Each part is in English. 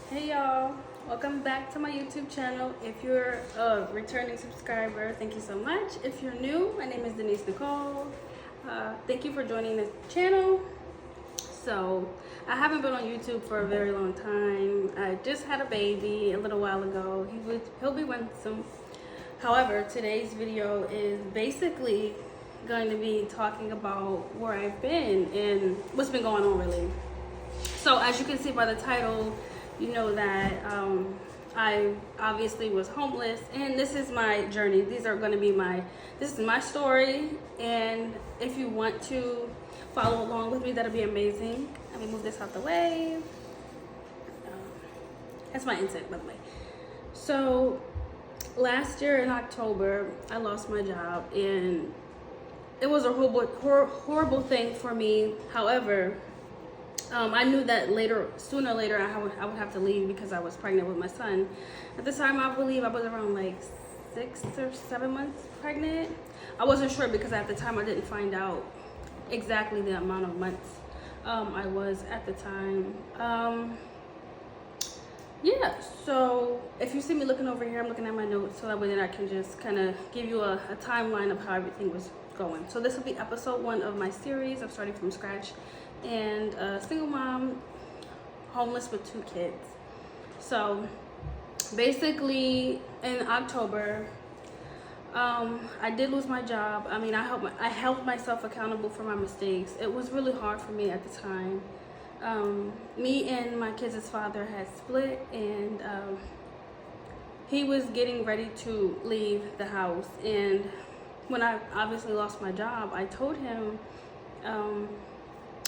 Hey y'all, welcome back to my YouTube channel. If you're a returning subscriber, thank you so much. If you're new, my name is Denise Nicole. Thank you for joining the channel. So, I haven't been on YouTube for a very long time. I just had a baby a little while ago. He'll be winsome. However, today's video is basically going to be talking about where I've been and what's been going on really. So as you can see by the title, you know that I obviously was homeless, and this is my journey. These are going to be this is my story, and if you want to follow along with me, that'll be amazing. Let me move this out the way. That's my intent, by the way. So last year in October, I lost my job, and it was a horrible thing for me. However, I knew that sooner or later, I would have to leave because I was pregnant with my son. At the time, I believe I was around like 6 or 7 months pregnant. I wasn't sure because at the time I didn't find out exactly the amount of months I was at the time. Yeah, so if you see me looking over here, I'm looking at my notes so that way then I can just kind of give you a timeline of how everything was going. So this will be episode 1 of my series of starting from scratch, and a single mom, homeless with 2 kids. So basically in October, I did lose my job. I mean, I held myself accountable for my mistakes. It was really hard for me at the time. Me and my kids' father had split, and he was getting ready to leave the house. And when I obviously lost my job, I told him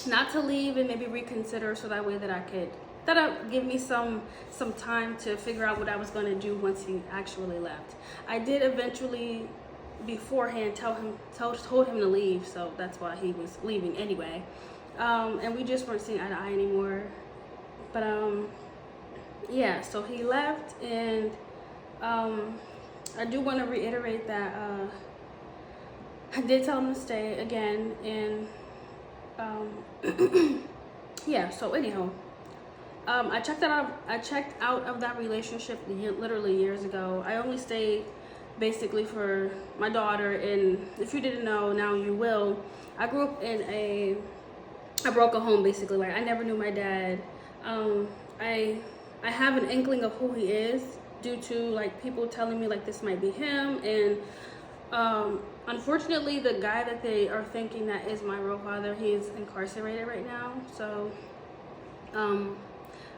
not to leave and maybe reconsider, so that way that'll give me some time to figure out what I was going to do once he actually left. I did eventually beforehand told him to leave, so that's why he was leaving anyway. And we just weren't seeing eye to eye anymore. But yeah, so he left, and I do want to reiterate that I did tell him to stay again, and yeah. So anyhow, I checked out of that relationship literally years ago. I only stayed basically for my daughter, and if you didn't know, now you will. I grew up in a broken home, basically. Like, I never knew my dad. I have an inkling of who he is due to like people telling me like this might be him, and unfortunately the guy that they are thinking that is my real father, he is incarcerated right now. So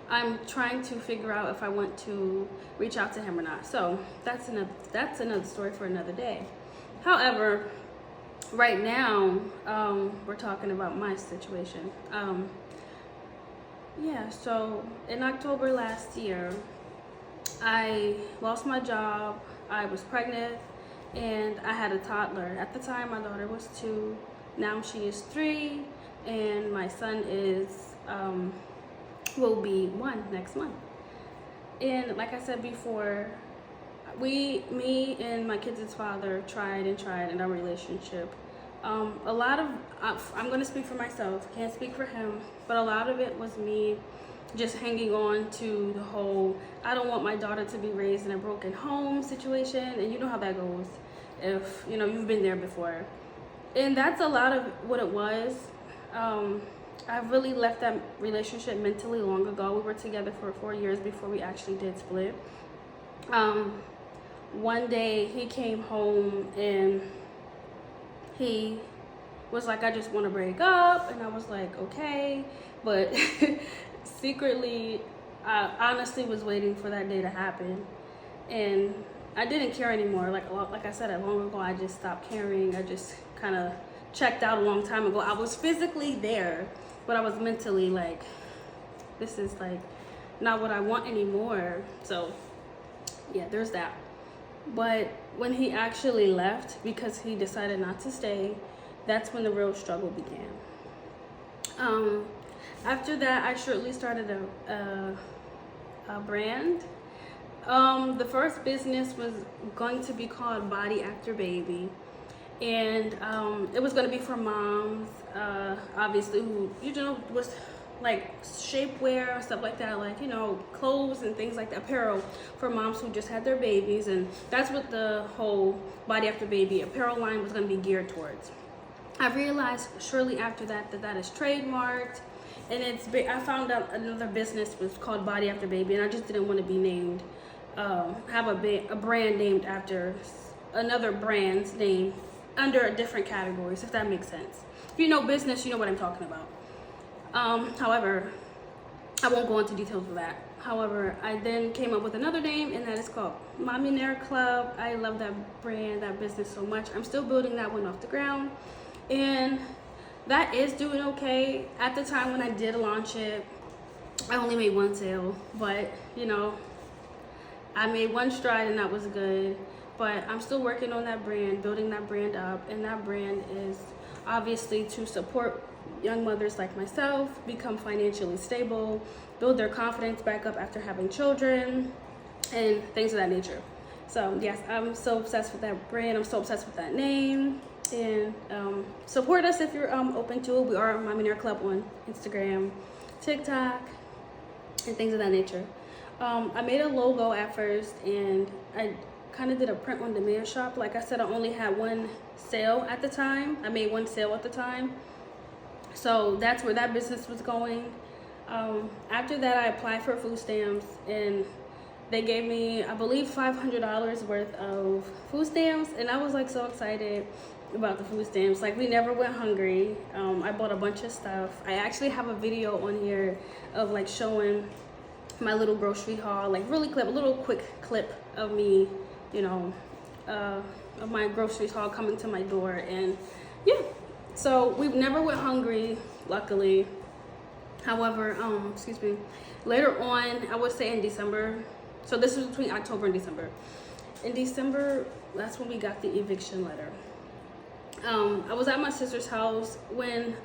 I'm trying to figure out if I want to reach out to him or not. So that's another story for another day. However, right now we're talking about my situation. Yeah, so in October last year, I lost my job. I was pregnant, and I had a toddler. At the time, my daughter was 2. Now she is 3, and my son will be 1 next month. And like I said before, me and my kids' father tried in our relationship. A lot of, I'm going to speak for myself, can't speak for him, but a lot of it was me just hanging on to the whole, I don't want my daughter to be raised in a broken home situation, and you know how that goes if, you know, you've been there before. And that's a lot of what it was. I really left that relationship mentally long ago. We were together for 4 years before we actually did split. One day he came home and he was like, I just want to break up. And I was like, okay. But secretly, I honestly was waiting for that day to happen. And I didn't care anymore. Like I said, long ago, I just stopped caring. I just kind of checked out a long time ago. I was physically there, but I was mentally like, this is like not what I want anymore. So yeah, there's that. But when he actually left, because he decided not to stay, that's when the real struggle began. After that, I shortly started a brand. The first business was going to be called Body After Baby. And it was going to be for moms, obviously, who, you know, was like shapewear, stuff like that, like, you know, clothes and things like that, apparel for moms who just had their babies. And that's what the whole Body After Baby apparel line was going to be geared towards. I realized shortly after that that is trademarked, and I found out another business was called Body After Baby, and I just didn't want to be named, have a brand named after another brand's name under a different categories, if that makes sense. If you know business, you know what I'm talking about. However, I won't go into details of that. However, I then came up with another name, and that is called Mommynaire Club. I love that brand, that business so much. I'm still building that one off the ground, and that is doing okay. At the time when I did launch it, I only made one sale, but you know, I made one stride and that was good. But I'm still working on that brand, building that brand up, and that brand is obviously to support young mothers like myself become financially stable, build their confidence back up after having children, and things of that nature. So yes, I'm so obsessed with that brand. I'm so obsessed with that name. And support us if you're open to it. We are Mommynaire Club on Instagram, TikTok, and things of that nature. I made a logo at first, and I kind of did a print on demand shop. Like I said, I only had one sale at the time. I made one sale at the time. So that's where that business was going. After that, I applied for food stamps, and they gave me, I believe, $500 worth of food stamps. And I was like so excited about the food stamps. Like, we never went hungry. I bought a bunch of stuff. I actually have a video on here of like showing my little grocery haul, like really a little quick clip of me, you know, of my groceries haul coming to my door. And yeah, so we've never went hungry, luckily. However, excuse me, later on, I would say in December, so this was between October and December. In December, that's when we got the eviction letter. I was at my sister's house when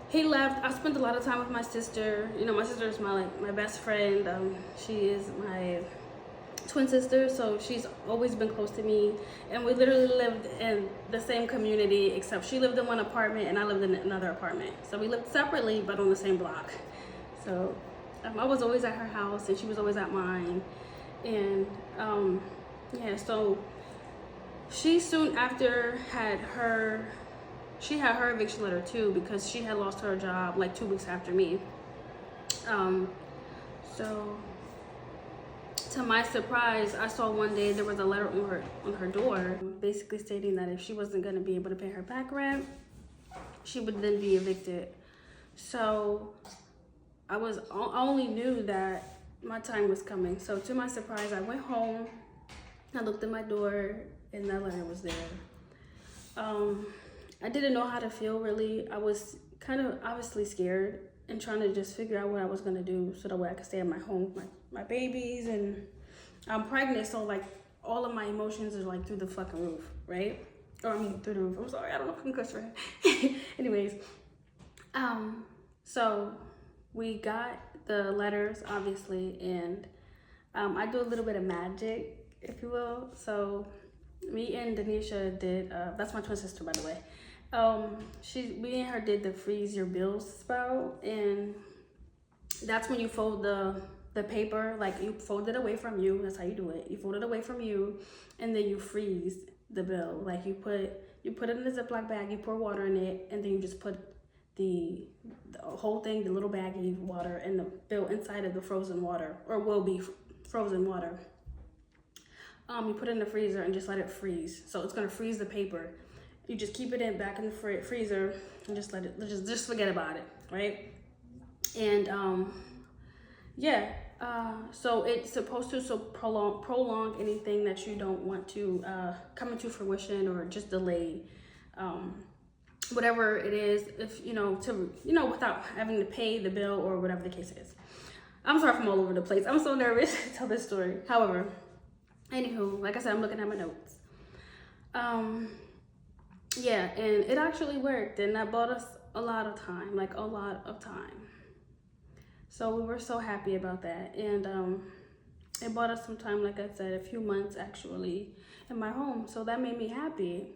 he left. I spent a lot of time with my sister. You know, my sister is my best friend. She is my twin sister, so she's always been close to me. And we literally lived in the same community, except she lived in one apartment and I lived in another apartment. So we lived separately, but on the same block. So I was always at her house and she was always at mine. And yeah, so she soon after had her eviction letter too, because she had lost her job like 2 weeks after me. So to my surprise, I saw one day there was a letter on her door, basically stating that if she wasn't going to be able to pay her back rent, she would then be evicted. So I only knew that my time was coming. So to my surprise, I went home, I looked at my door, and that letter was there. I didn't know how to feel, really. I was kind of obviously scared and trying to just figure out what I was going to do so that way I could stay at my home with my babies. And I'm pregnant, so like all of my emotions are like through the fucking roof, right? Or I mean through the roof. I'm sorry, I don't know if I can cuss right. Anyways, so we got the letters, obviously, and I do a little bit of magic, if you will. So me and Denisha did, that's my twin sister, by the way. Me and her did the freeze your bills spell, and that's when you fold the paper, like you fold it away from you. That's how you do it. You fold it away from you, and then you freeze the bill. Like you put it in a Ziploc bag, you pour water in it, and then you just put the whole thing, the little baggie of water, and the bill inside of the frozen water, or will be frozen water. You put it in the freezer and just let it freeze. So it's gonna freeze the paper. You just keep it back in the freezer and just let it, just forget about it, right? And yeah, so it's supposed to prolong anything that you don't want to come into fruition or just delay, whatever it is, if without having to pay the bill or whatever the case is. I'm sorry if I'm all over the place. I'm so nervous to tell this story. However, anywho, like I said, I'm looking at my notes. Yeah, and it actually worked, and that bought us a lot of time, like a lot of time. So we were so happy about that, and it bought us some time, like I said, a few months actually in my home. So that made me happy.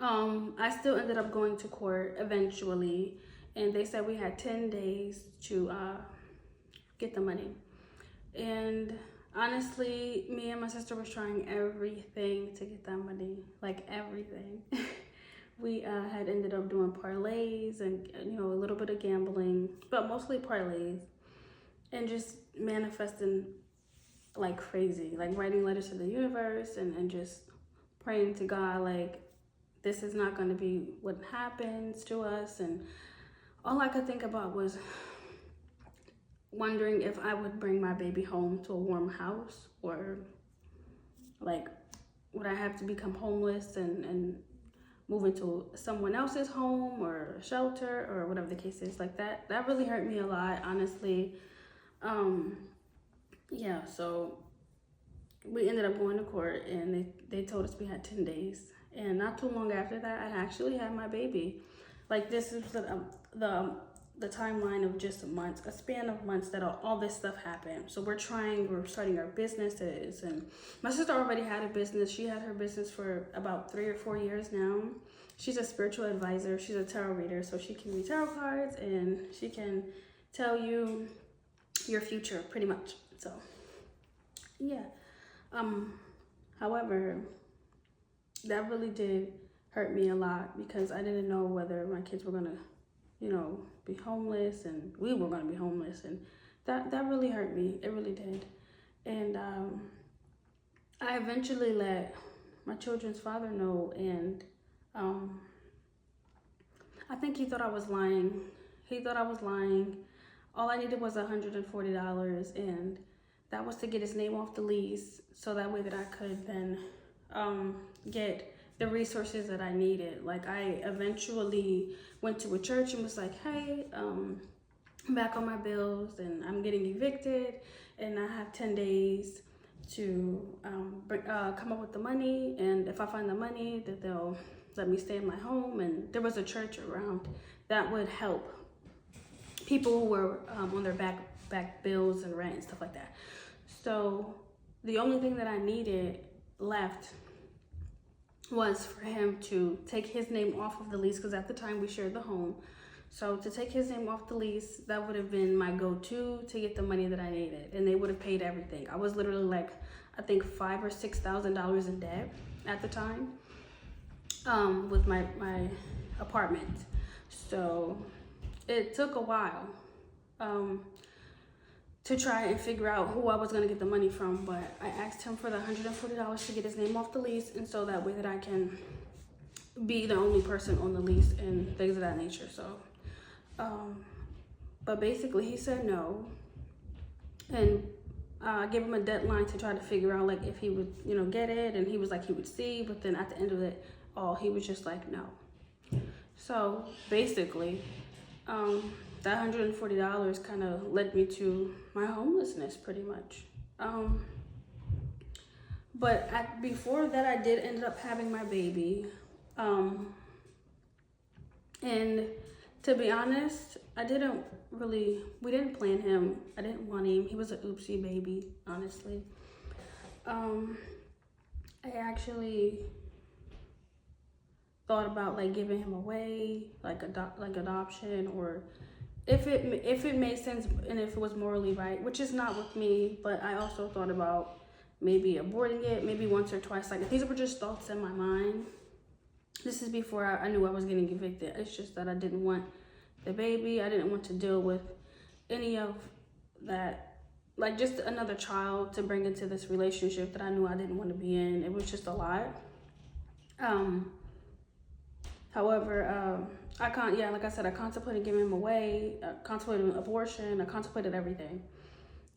I still ended up going to court eventually, and they said we had 10 days to get the money. And honestly, me and my sister was trying everything to get that money, like everything. We had ended up doing parlays and, you know, a little bit of gambling, but mostly parlays, and just manifesting like crazy, like writing letters to the universe and just praying to God, like, this is not going to be what happens to us. And all I could think about was wondering if I would bring my baby home to a warm house, or like, would I have to become homeless and move into someone else's home or shelter or whatever the case is. Like that really hurt me a lot, honestly. Yeah, so we ended up going to court, and they told us we had 10 days. And not too long after that, I actually had my baby. Like, this is the timeline of just months, a span of months that all this stuff happened. So we're starting our businesses, and my sister already had a business. She had her business for about 3 or 4 years now. She's a spiritual advisor. She's a tarot reader, so she can read tarot cards and she can tell you your future pretty much. So yeah. However, that really did hurt me a lot, because I didn't know whether my kids were gonna, you know, be homeless, and we were gonna be homeless, and that really hurt me. It really did. And I eventually let my children's father know, and I think he thought I was lying. He thought I was lying. All I needed was $140, and that was to get his name off the lease, so that way that I could then get the resources that I needed. Like, I eventually went to a church and was like, hey, I'm back on my bills and I'm getting evicted, and I have 10 days to come up with the money, and if I find the money, that they'll let me stay in my home. And there was a church around that would help people who were on their back bills and rent and stuff like that. So the only thing that I needed left was for him to take his name off of the lease, because at the time we shared the home. So to take his name off the lease, that would have been my go-to to get the money that I needed, and they would have paid everything. I was literally like, I think $5,000 or $6,000 in debt at the time with my apartment. So it took a while to try and figure out who I was going to get the money from, but I asked him for the $140 to get his name off the lease, and so that way that I can be the only person on the lease and things of that nature. So but basically he said no, and I gave him a deadline to try to figure out like if he would, you know, get it, and he was like he would see, but then at the end of it all, he was just like no. So basically that $140 kind of led me to my homelessness pretty much. But before that, I did end up having my baby. And to be honest, we didn't plan him. I didn't want him. He was an oopsie baby, honestly. I actually thought about like giving him away, like adoption, or if it made sense and if it was morally right, which is not with me. But I also thought about maybe aborting it, maybe once or twice. Like, these were just thoughts in my mind. This is before I knew I was getting evicted. It's just that I didn't want the baby. I didn't want to deal with any of that, like just another child to bring into this relationship that I knew I didn't want to be in. It was just a lot. However, like I said, I contemplated giving him away, I contemplated abortion, I contemplated everything.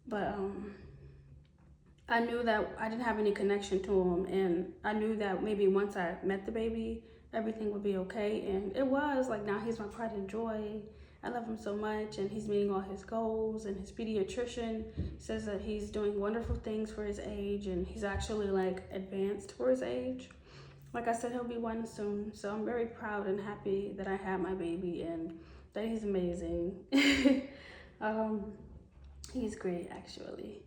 But I knew that I didn't have any connection to him, and I knew that maybe once I met the baby, everything would be okay. And it was. Like, now he's my pride and joy. I love him so much, and he's meeting all his goals, and his pediatrician says that he's doing wonderful things for his age, and he's actually like advanced for his age. Like I said, he'll be 1 soon, so I'm very proud and happy that I had my baby and that he's amazing. He's great, actually.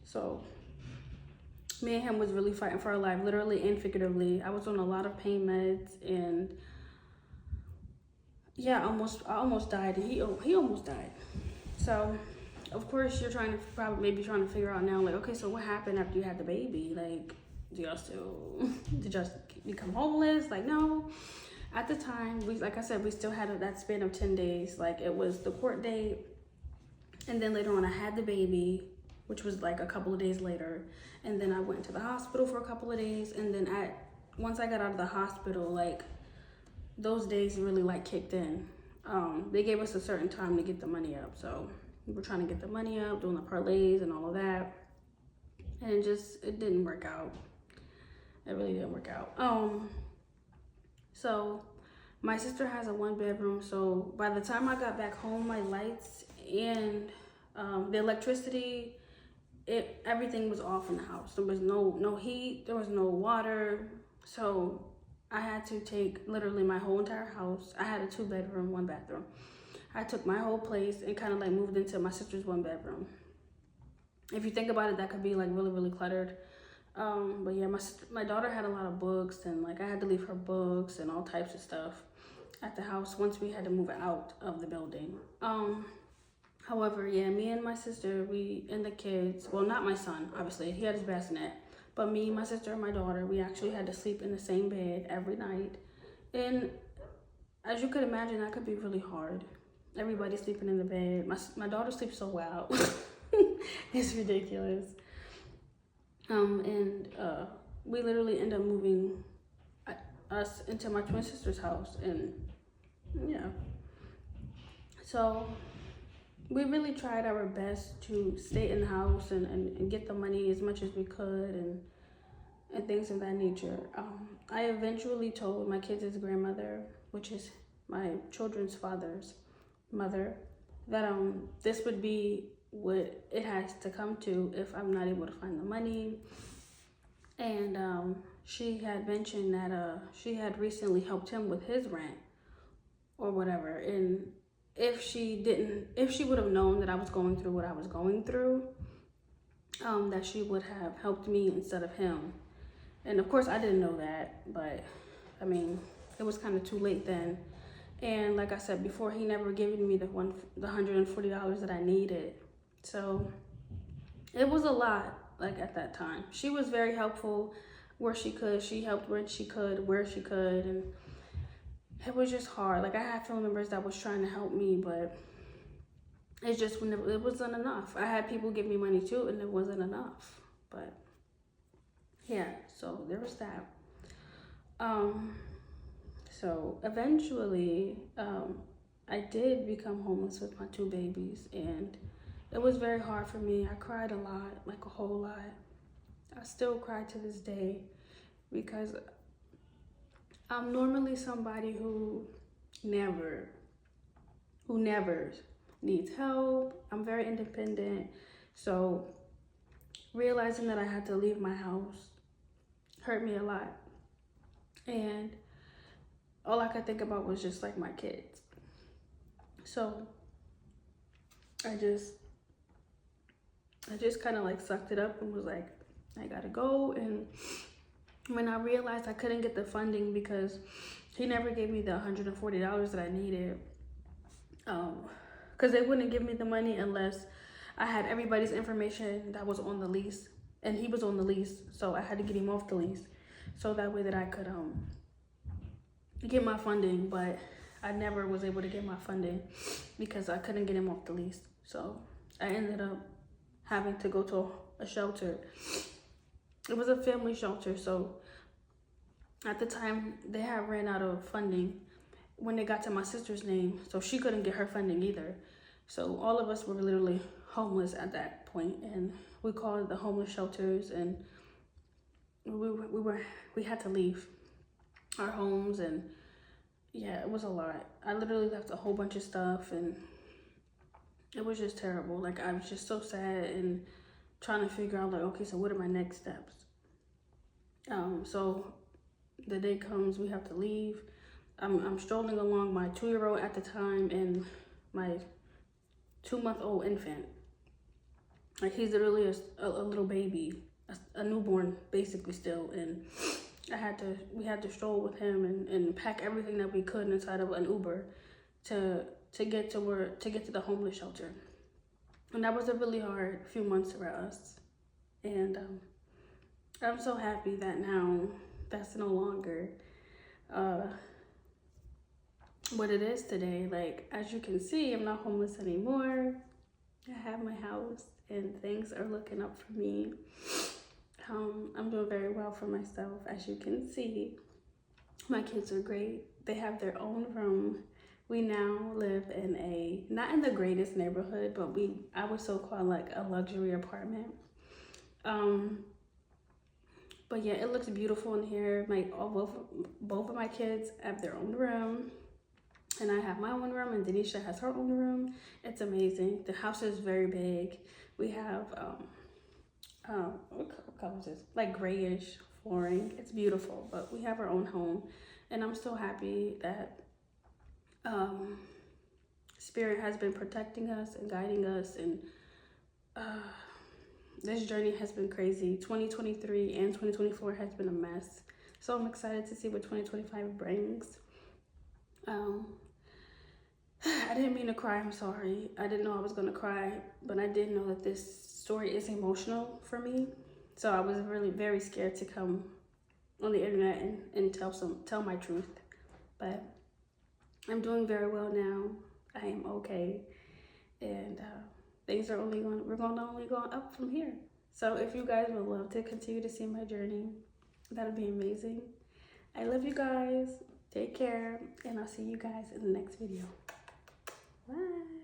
So me and him was really fighting for our life, literally and figuratively. I was on a lot of pain meds, and yeah, I almost died. He almost died. So, of course, you're trying to probably maybe trying to figure out now, like, okay, so what happened after you had the baby? Like, do y'all still did y'all become homeless? Like, no. At the time, we like I said, we still had that span of 10 days. Like, it was the court date, and then later on, I had the baby, which was like a couple of days later, and then I went to the hospital for a couple of days, and then once I got out of the hospital, like those days really like kicked in. They gave us a certain time to get the money up, so we were trying to get the money up, doing the parlays and all of that, and it didn't work out. It really didn't work out. So my sister has a 1 bedroom, so by the time I got back home, my lights and the electricity, everything was off in the house. There was no heat, there was no water, so I had to take literally my whole entire house. I had a 2 bedroom, 1 bathroom. I took my whole place and kind of like moved into my sister's 1 bedroom. If you think about it, that could be like really, really cluttered. But yeah, my daughter had a lot of books, and like I had to leave her books and all types of stuff at the house once we had to move out of the building. However, yeah, me and my sister, we and the kids, well, not my son, obviously, he had his bassinet, but me, my sister, and my daughter, we actually had to sleep in the same bed every night. And as you could imagine, that could be really hard. Everybody sleeping in the bed. My daughter sleeps so well. It's ridiculous. And we literally end up moving us into my twin sister's house, and yeah. So we really tried our best to stay in the house and get the money as much as we could and things of that nature. I eventually told my kids' grandmother, which is my children's father's mother, that this would be what it has to come to if I'm not able to find the money. And she had mentioned that she had recently helped him with his rent or whatever, and if she would have known that I was going through what I was going through, that she would have helped me instead of him. And of course I didn't know that, but I mean, it was kind of too late then. And like I said before, he never given me the $140 that I needed. So it was a lot, like at that time. She was very helpful where she could. She helped where she could, and it was just hard. Like I had family members that was trying to help me, but it wasn't enough. I had people give me money too, and it wasn't enough. But yeah, so there was that. So eventually, I did become homeless with my 2 babies, and it was very hard for me. I cried a lot, like a whole lot. I still cry to this day because I'm normally somebody who never needs help. I'm very independent. So realizing that I had to leave my house hurt me a lot. And all I could think about was just like my kids. So I just kind of like sucked it up and was like, I gotta go. And when I realized I couldn't get the funding because he never gave me the $140 that I needed, because they wouldn't give me the money unless I had everybody's information that was on the lease, and he was on the lease, so I had to get him off the lease, so that way that I could get my funding. But I never was able to get my funding because I couldn't get him off the lease. So I ended up having to go to a shelter. It was a family shelter, so at the time they had ran out of funding when they got to my sister's name, so she couldn't get her funding either. So all of us were literally homeless at that point, and we called the homeless shelters, and we had to leave our homes. And yeah, it was a lot. I literally left a whole bunch of stuff, and it was just terrible. Like I was just so sad and trying to figure out, like, okay, so what are my next steps? So the day comes, we have to leave. I'm strolling along, my 2-year-old at the time and my 2-month-old infant. Like he's literally a little baby, a newborn basically still, and we had to stroll with him and pack everything that we could inside of an Uber to get to the homeless shelter. And that was a really hard few months for us. And I'm so happy that now that's no longer what it is today. Like, as you can see, I'm not homeless anymore. I have my house and things are looking up for me. I'm doing very well for myself. As you can see, my kids are great. They have their own room. We now live in not in the greatest neighborhood, but I would so call like a luxury apartment. But yeah, it looks beautiful in here. Both of my kids have their own room, and I have my own room, and Denisha has her own room. It's amazing. The house is very big. We have what color is this? Like grayish flooring. It's beautiful, but we have our own home, and I'm so happy that Spirit has been protecting us and guiding us, and this journey has been crazy. 2023 and 2024 has been a mess, so I'm excited to see what 2025 brings. I didn't mean to cry, I'm sorry. I didn't know I was gonna cry, but I did know that this story is emotional for me. So I was really very scared to come on the internet and tell my truth. But I'm doing very well now. I am okay. And things are only going up from here. So if you guys would love to continue to see my journey, that'd be amazing. I love you guys. Take care, and I'll see you guys in the next video. Bye.